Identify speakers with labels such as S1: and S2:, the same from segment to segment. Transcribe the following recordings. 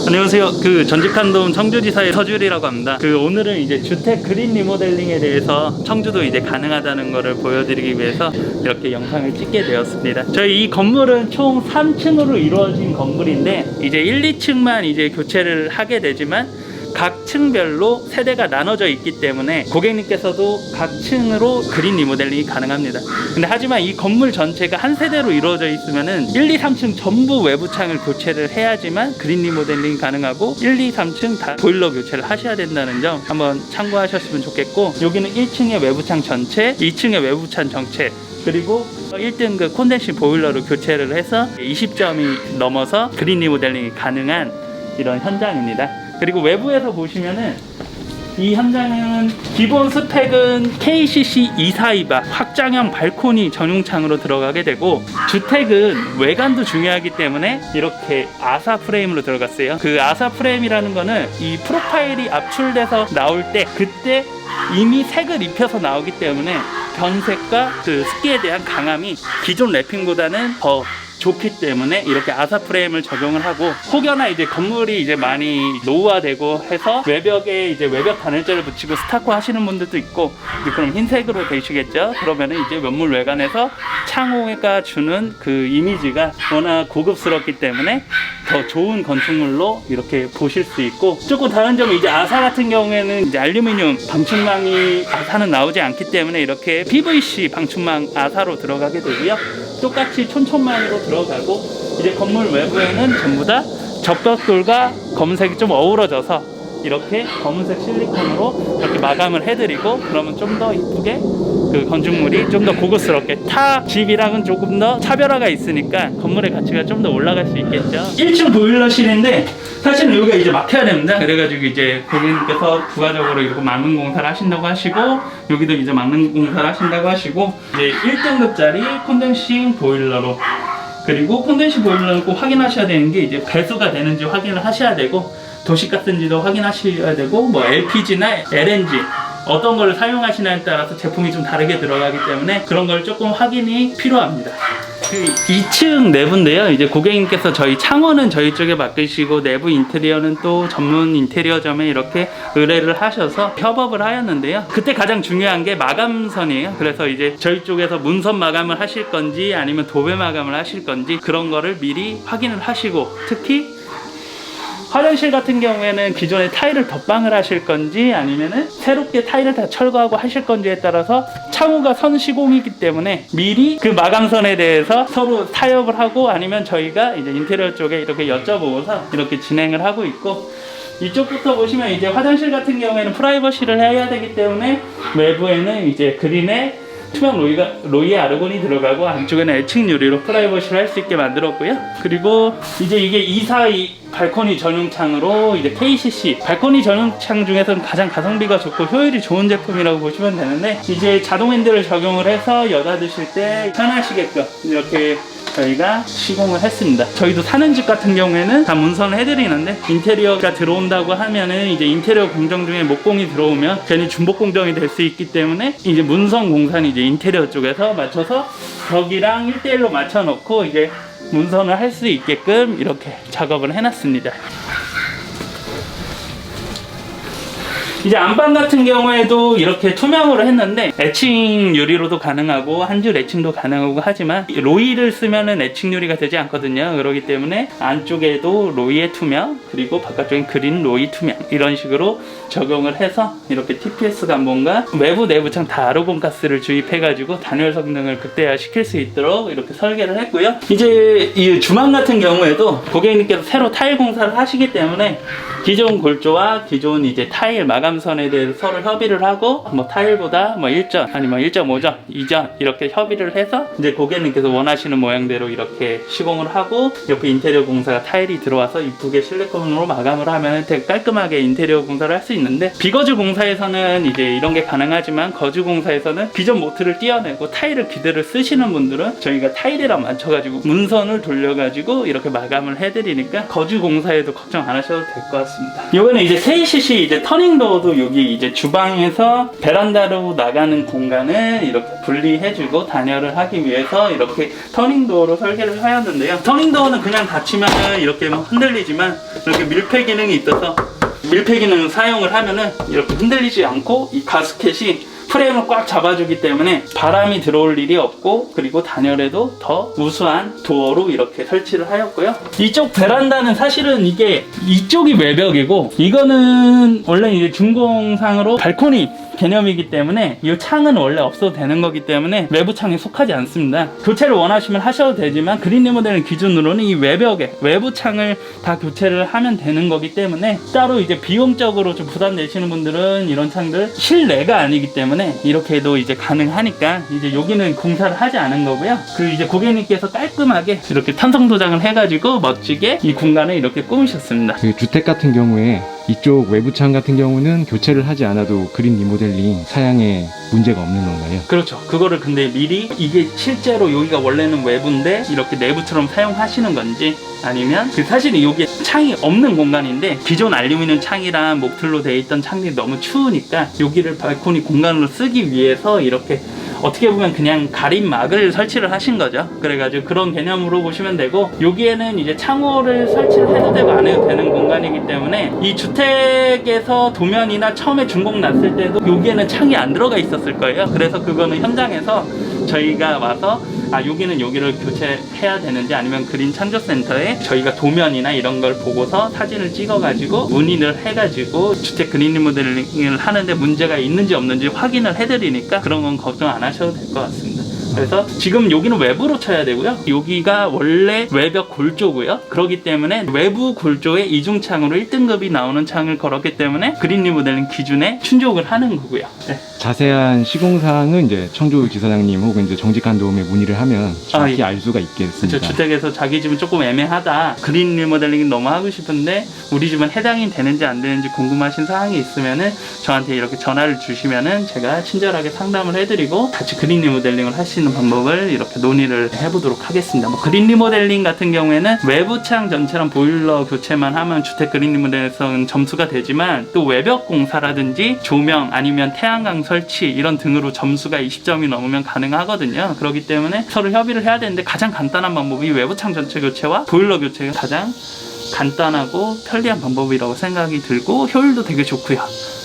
S1: 안녕하세요. 전직한돔 청주지사의 서주리라고 합니다. 오늘은 이제 주택 그린 리모델링에 대해서 청주도 이제 가능하다는 것을 보여드리기 위해서 이렇게 영상을 찍게 되었습니다. 저희 이 건물은 총 3층으로 이루어진 건물인데 이제 1, 2층만 이제 교체를 하게 되지만 각 층별로 세대가 나눠져 있기 때문에 고객님께서도 각 층으로 그린 리모델링이 가능합니다. 근데 하지만 이 건물 전체가 한 세대로 이루어져 있으면은 1, 2, 3층 전부 외부 창을 교체를 해야지만 그린 리모델링이 가능하고 1, 2, 3층 다 보일러 교체를 하셔야 된다는 점 한번 참고하셨으면 좋겠고, 여기는 1층의 외부 창 전체, 2층의 외부 창 전체, 그리고 1등급 콘덴싱 보일러로 교체를 해서 20점이 넘어서 그린 리모델링이 가능한 이런 현장입니다. 그리고 외부에서 보시면은 이 현장은 기본 스펙은 KCC 242바 확장형 발코니 전용창으로 들어가게 되고, 주택은 외관도 중요하기 때문에 이렇게 아사 프레임으로 들어갔어요. 그 아사 프레임이라는 거는 이 프로파일이 압출돼서 나올 때 그때 이미 색을 입혀서 나오기 때문에 변색과 습기에 대한 강함이 기존 랩핑보다는 더 좋기 때문에 이렇게 아사 프레임을 적용을 하고, 혹여나 이제 건물이 이제 많이 노후화되고 해서 외벽에 이제 외벽 단열재를 붙이고 스타코 하시는 분들도 있고, 이제 그럼 흰색으로 되시겠죠. 그러면은 이제 면물 외관에서 창호가 주는 그 이미지가 워낙 고급스럽기 때문에 더 좋은 건축물로 이렇게 보실 수 있고, 조금 다른 점은 이제 아사 같은 경우에는 이제 알루미늄 방충망이 아사는 나오지 않기 때문에 이렇게 PVC 방충망 아사로 들어가게 되고요. 똑같이 촌촌망으로 들어가고, 이제 건물 외부에는 전부 다 접벽돌과 검은색이 좀 어우러져서 이렇게 검은색 실리콘으로 이렇게 마감을 해드리고, 그러면 좀 더 이쁘게 건축물이 좀 더 고급스럽게, 타 집이랑은 조금 더 차별화가 있으니까 건물의 가치가 좀 더 올라갈 수 있겠죠. 1층 보일러실인데 사실은 여기가 이제 막혀야 됩니다. 그래가지고 이제 고객님께서 부가적으로 이렇게 막는 공사를 하신다고 하시고, 여기도 이제 막는 공사를 하신다고 하시고, 이제 1등급짜리 콘덴싱 보일러로, 그리고 콘덴싱 보일러는 꼭 확인하셔야 되는 게 이제 배수가 되는지 확인을 하셔야 되고, 도시가스인지도 확인하셔야 되고, 뭐 LPG나 LNG 어떤 걸 사용하시냐에 따라서 제품이 좀 다르게 들어가기 때문에 그런 걸 조금 확인이 필요합니다. 2층 내부인데요. 이제 고객님께서 저희 창호는 저희 쪽에 맡기시고 내부 인테리어는 또 전문 인테리어점에 이렇게 의뢰를 하셔서 협업을 하였는데요. 그때 가장 중요한 게 마감선이에요. 그래서 이제 저희 쪽에서 문선 마감을 하실 건지 아니면 도배 마감을 하실 건지 그런 거를 미리 확인을 하시고, 특히 화장실 같은 경우에는 기존에 타일을 덧방을 하실 건지 아니면은 새롭게 타일을 다 철거하고 하실 건지에 따라서 창호가 선 시공이기 때문에 미리 그 마감선에 대해서 서로 타협을 하고, 아니면 저희가 이제 인테리어 쪽에 이렇게 여쭤보고서 이렇게 진행을 하고 있고, 이쪽부터 보시면 이제 화장실 같은 경우에는 프라이버시를 해야 되기 때문에 외부에는 이제 그린에 투명 로이의 아르곤이 들어가고, 안쪽에는 애칭 유리로 프라이버시를 할 수 있게 만들었고요. 그리고 이제 이게 242 발코니 전용창으로 이제 KCC 발코니 전용창 중에서는 가장 가성비가 좋고 효율이 좋은 제품이라고 보시면 되는데, 이제 자동 핸들을 적용을 해서 여닫으실 드실 때 편하시게끔 이렇게 저희가 시공을 했습니다. 저희도 사는 집 같은 경우에는 다 문선을 해드리는데, 인테리어가 들어온다고 하면은 이제 인테리어 공정 중에 목공이 들어오면 괜히 중복 공정이 될 수 있기 때문에 이제 문선 공사는 이제 인테리어 쪽에서 맞춰서 벽이랑 1대1로 맞춰 놓고 이제 문선을 할 수 있게끔 이렇게 작업을 해놨습니다. 이제 안방 같은 경우에도 이렇게 투명으로 했는데 애칭 유리로도 가능하고 한 줄 애칭도 가능하고 하지만 로이를 쓰면은 애칭 유리가 되지 않거든요. 그렇기 때문에 안쪽에도 로이의 투명, 그리고 바깥쪽엔 그린 로이 투명, 이런 식으로 적용을 해서 이렇게 TPS 감봉과 외부 내부창 다 아르곤 가스를 주입해가지고 단열 성능을 극대화시킬 수 있도록 이렇게 설계를 했고요. 이제 이 주방 같은 경우에도 고객님께서 새로 타일 공사를 하시기 때문에 기존 골조와 기존 이제 타일 마감선에 대해서 서로 협의를 하고, 뭐 타일보다 뭐 1전 아니면 1.5전, 2전 이렇게 협의를 해서 이제 고객님께서 원하시는 모양대로 이렇게 시공을 하고, 옆에 인테리어 공사가 타일이 들어와서 이쁘게 실리콘으로 마감을 하면 되게 깔끔하게 인테리어 공사를 할 수 있는데, 비거주 공사에서는 이제 이런 게 가능하지만 거주 공사에서는 기존 모트를 띄어내고 타일을 그대로 쓰시는 분들은 저희가 타일이랑 맞춰가지고 문선을 돌려가지고 이렇게 마감을 해드리니까 거주 공사에도 걱정 안 하셔도 될 것 같습니다. 이거는 이제 KCC 이제 터닝 도어도 도어도 여기 이제 주방에서 베란다로 나가는 공간을 이렇게 분리해주고 단열을 하기 위해서 이렇게 터닝도어로 설계를 하였는데요. 터닝도어는 그냥 닫히면 이렇게 흔들리지만 이렇게 밀폐 기능이 있어서 밀폐 기능을 사용을 하면은 이렇게 흔들리지 않고 이 가스켓이 프레임을 꽉 잡아주기 때문에 바람이 들어올 일이 없고, 그리고 단열에도 더 우수한 도어로 이렇게 설치를 하였고요. 이쪽 베란다는 사실은 이게 이쪽이 외벽이고, 이거는 원래 이제 준공상으로 발코니 개념이기 때문에 이 창은 원래 없어도 되는 거기 때문에 외부 창에 속하지 않습니다. 교체를 원하시면 하셔도 되지만 그린 리모델링 기준으로는 이 외벽에 외부 창을 다 교체를 하면 되는 거기 때문에 따로 이제 비용적으로 좀 부담 내시는 분들은 이런 창들 실내가 아니기 때문에 이렇게도 이제 가능하니까 이제 여기는 공사를 하지 않은 거고요. 그 이제 고객님께서 깔끔하게 이렇게 탄성 도장을 해가지고 멋지게 이 공간을 이렇게 꾸미셨습니다.
S2: 그 주택 같은 경우에 이쪽 외부창 같은 경우는 교체를 하지 않아도 그린 리모델링 사양에 문제가 없는 건가요?
S1: 그렇죠. 그거를 근데 미리 이게 실제로 여기가 원래는 외부인데 이렇게 내부처럼 사용하시는 건지, 아니면 그 사실은 여기에 창이 없는 공간인데 기존 알루미늄 창이랑 목틀로 되어 있던 창들이 너무 추우니까 여기를 발코니 공간으로 쓰기 위해서 이렇게 어떻게 보면 그냥 가림막을 설치를 하신 거죠. 그래가지고 그런 개념으로 보시면 되고, 여기에는 이제 창호를 설치를 해도 되고 안 해도 되는 공간이기 때문에 이 주택에서 도면이나 처음에 준공 났을 때도 여기에는 창이 안 들어가 있었을 거예요. 그래서 그거는 현장에서 저희가 와서 여기는 여기를 교체해야 되는지, 아니면 그린 창조센터에 저희가 도면이나 이런 걸 보고서 사진을 찍어가지고 문의를 해가지고 주택 그린 리모델링을 하는데 문제가 있는지 없는지 확인을 해드리니까 그런 건 걱정 안 하셔도 될 것 같습니다. 그래서 지금 여기는 외부로 쳐야 되고요. 여기가 원래 외벽 골조고요. 그렇기 때문에 외부 골조에 이중창으로 1등급이 나오는 창을 걸었기 때문에 그린 리모델링 기준에 충족을 하는 거고요. 네.
S2: 자세한 시공사항은 이제 청주 지사장님 혹은 이제 정직한 도움에 문의를 하면 정확히 알 수가 있겠습니다.
S1: 그렇죠. 주택에서 자기 집은 조금 애매하다, 그린 리모델링 너무 하고 싶은데 우리 집은 해당이 되는지 안 되는지 궁금하신 사항이 있으면은 저한테 이렇게 전화를 주시면은 제가 친절하게 상담을 해드리고 같이 그린 리모델링을 할 수 있는 방법을 이렇게 논의를 해보도록 하겠습니다. 뭐 그린 리모델링 같은 경우에는 외부창 전체랑 보일러 교체만 하면 주택 그린 리모델링은 점수가 되지만, 또 외벽 공사라든지 조명 아니면 태양광 설치 이런 등으로 점수가 20점이 넘으면 가능하거든요. 그렇기 때문에 서로 협의를 해야 되는데 가장 간단한 방법이 외부창 전체 교체와 보일러 교체가 가장 간단하고 편리한 방법이라고 생각이 들고 효율도 되게 좋고요.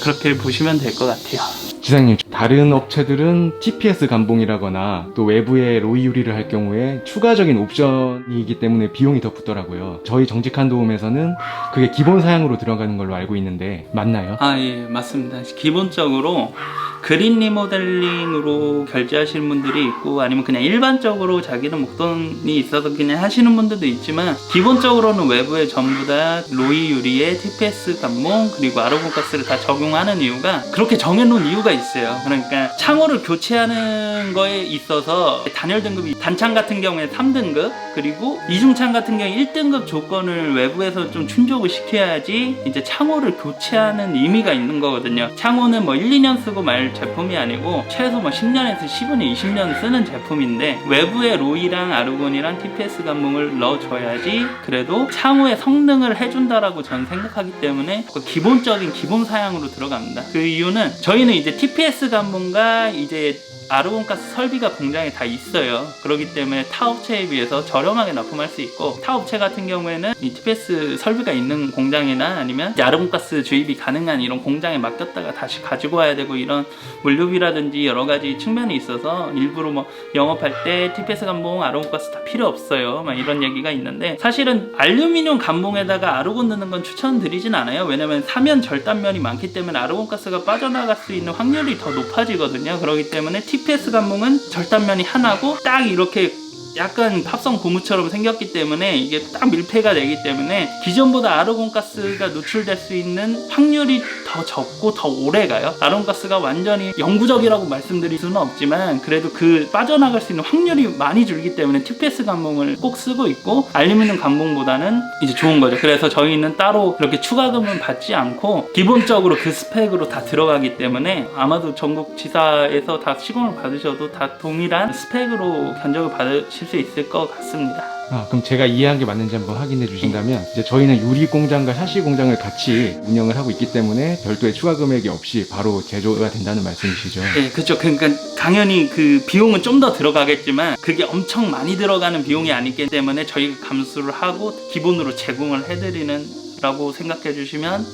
S1: 그렇게 보시면 될 것 같아요.
S2: 지사님, 다른 업체들은 TPS 감봉이라거나 또 외부에 로이 유리를 할 경우에 추가적인 옵션이기 때문에 비용이 더 붙더라고요. 저희 정직한 도움에서는 그게 기본 사양으로 들어가는 걸로 알고 있는데 맞나요?
S1: 예, 맞습니다. 기본적으로 그린 리모델링으로 결제하시는 분들이 있고, 아니면 그냥 일반적으로 자기는 목돈이 있어서 그냥 하시는 분들도 있지만, 기본적으로는 외부에 전부 다 로이 유리에 TPS 감봉 그리고 아르곤가스를 다 적용하는 이유가, 그렇게 정해놓은 이유가 있어요. 그러니까 창호를 교체하는 거에 있어서 단열 등급이 단창 같은 경우에 3등급, 그리고 이중창 같은 경우에 1등급 조건을 외부에서 좀 충족을 시켜야지 이제 창호를 교체하는 의미가 있는 거거든요. 창호는 뭐 1, 2년 쓰고 말 제품이 아니고 최소 뭐 10년에서 15년, 20년 쓰는 제품인데, 외부에 로이랑 아르곤이랑 TPS 감봉을 넣어줘야지 그래도 창호의 성능을 해준다라고 저는 생각하기 때문에 그 기본적인 기본 사양으로 들어갑니다. 그 이유는 저희는 이제 TPS 감봉과 이제 아르곤가스 설비가 공장에 다 있어요. 그렇기 때문에 타 업체에 비해서 저렴하게 납품할 수 있고, 타 업체 같은 경우에는 이 TPS 설비가 있는 공장이나 아니면 아르곤가스 주입이 가능한 이런 공장에 맡겼다가 다시 가지고 와야 되고, 이런 물류비라든지 여러 가지 측면이 있어서 일부러 뭐 영업할 때 TPS 감봉, 아르곤가스 다 필요 없어요, 막 이런 얘기가 있는데, 사실은 알루미늄 감봉에다가 아르곤 넣는 건 추천드리진 않아요. 왜냐면 사면 절단면이 많기 때문에 아르곤가스가 빠져나갈 수 있는 확률이 더 높아지거든요. 그렇기 때문에 TPS 감봉은 절단면이 하나고 딱 이렇게 약간 합성 고무처럼 생겼기 때문에 이게 딱 밀폐가 되기 때문에 기존보다 아르곤가스가 노출될 수 있는 확률이 더 적고 더 오래 가요. 아르곤가스가 완전히 영구적이라고 말씀드릴 수는 없지만 그래도 그 빠져나갈 수 있는 확률이 많이 줄기 때문에 TPS 감봉을 꼭 쓰고 있고, 알루미늄 감봉보다는 이제 좋은 거죠. 그래서 저희는 따로 이렇게 추가금은 받지 않고 기본적으로 그 스펙으로 다 들어가기 때문에 아마도 전국 지사에서 다 시공을 받으셔도 다 동일한 스펙으로 견적을 받으실 수 있을 것 같습니다.
S2: 그럼 제가 이해한 게 맞는지 한번 확인해 주신다면 이제 저희는 유리 공장과 샤시 공장을 같이 운영을 하고 있기 때문에 별도의 추가 금액이 없이 바로 제조가 된다는 말씀이시죠?
S1: 네, 그렇죠. 그러니까 당연히 그 비용은 좀 더 들어가겠지만 그게 엄청 많이 들어가는 비용이 아니기 때문에 저희가 감수를 하고 기본으로 제공을 해드리는 라고 생각해 주시면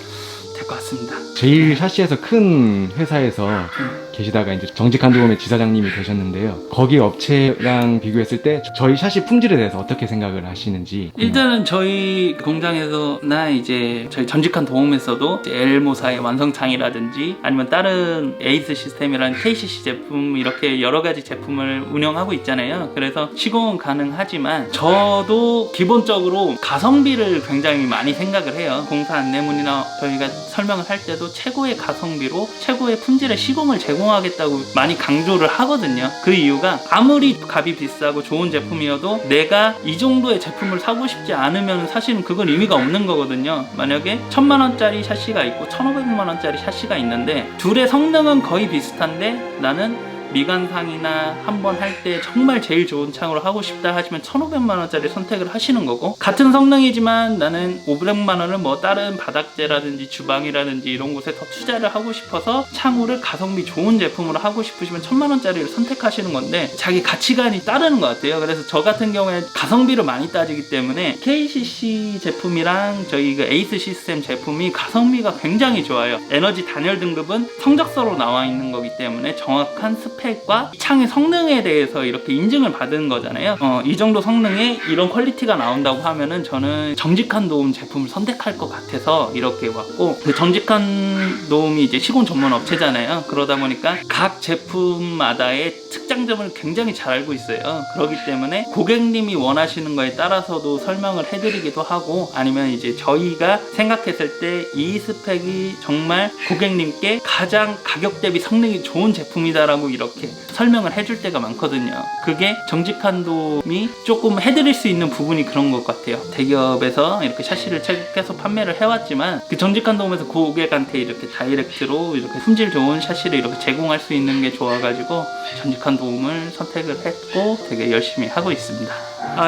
S1: 될 것 같습니다.
S2: 제일 샤시에서 큰 회사에서 계시다가 이제 정직한 도움의 지사장님이 되셨는데요. 거기 업체랑 비교했을 때 저희 샤시 품질에 대해서 어떻게 생각을 하시는지.
S1: 일단은 저희 공장에서나 이제 저희 전직한 도움에서도 엘모사의 완성창이라든지 아니면 다른 에이스 시스템이라는 KCC 제품 이렇게 여러 가지 제품을 운영하고 있잖아요. 그래서 시공은 가능하지만 저도 기본적으로 가성비를 굉장히 많이 생각을 해요. 공사 안내문이나 저희가 설명을 할 때도 최고의 가성비로 최고의 품질의 시공을 제공하겠다고 많이 강조를 하거든요. 그 이유가 아무리 값이 비싸고 좋은 제품이어도 내가 이 정도의 제품을 사고 싶지 않으면 사실은 그건 의미가 없는 거거든요. 만약에 1000만원짜리 샤시가 있고 1500만원짜리 샤시가 있는데 둘의 성능은 거의 비슷한데 나는 미관상이나 한번 할 때 정말 제일 좋은 창으로 하고 싶다 하시면 1500만원짜리 선택을 하시는 거고, 같은 성능이지만 나는 500만원을 뭐 다른 바닥재라든지 주방이라든지 이런 곳에 더 투자를 하고 싶어서 창호를 가성비 좋은 제품으로 하고 싶으시면 1000만원짜리를 선택하시는 건데 자기 가치관이 따르는 것 같아요. 그래서 저 같은 경우에 가성비를 많이 따지기 때문에 KCC 제품이랑 저희 그 에이스 시스템 제품이 가성비가 굉장히 좋아요. 에너지 단열 등급은 성적서로 나와 있는 거기 때문에 정확한 스펙과 창의 성능에 대해서 이렇게 인증을 받은 거잖아요. 이 정도 성능에 이런 퀄리티가 나온다고 하면은 저는 정직한 도움 제품을 선택할 것 같아서 이렇게 왔고, 그 정직한 도움이 이제 시공 전문 업체잖아요. 그러다 보니까 각 제품마다의 특장점을 굉장히 잘 알고 있어요. 그렇기 때문에 고객님이 원하시는 거에 따라서도 설명을 해드리기도 하고, 아니면 이제 저희가 생각했을 때 이 스펙이 정말 고객님께 가장 가격 대비 성능이 좋은 제품이다라고 이렇게 설명을 해줄 때가 많거든요. 그게 정직한 도움이 조금 해드릴 수 있는 부분이 그런 것 같아요. 대기업에서 이렇게 샤시를 계속 판매를 해왔지만 그 정직한 도움에서 고객한테 이렇게 다이렉트로 이렇게 품질 좋은 샤시를 이렇게 제공할 수 있는 게 좋아가지고 정직한 도움을 선택을 했고 되게 열심히 하고 있습니다.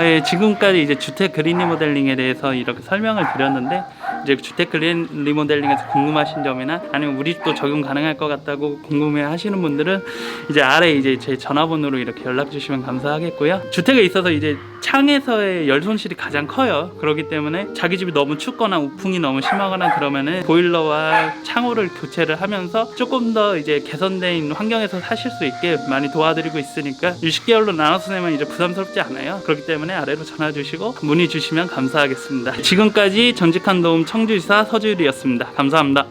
S1: 예, 지금까지 이제 주택 그린 리모델링에 대해서 이렇게 설명을 드렸는데, 이제 주택 그린 리모델링에서 궁금하신 점이나 아니면 우리 집도 적용 가능할 것 같다고 궁금해 하시는 분들은 이제 아래 이제 제 전화번호로 이렇게 연락 주시면 감사하겠고요. 주택에 있어서 이제 창에서의 열 손실이 가장 커요. 그렇기 때문에 자기 집이 너무 춥거나 우풍이 너무 심하거나 그러면은 보일러와 창호를 교체를 하면서 조금 더 이제 개선된 환경에서 사실 수 있게 많이 도와드리고 있으니까 60개월로 나눠서 내면 이제 부담스럽지 않아요. 그렇기 때문에 아래로 전화 주시고 문의 주시면 감사하겠습니다. 지금까지 정직한 도움 청주지사 서주일이었습니다. 감사합니다.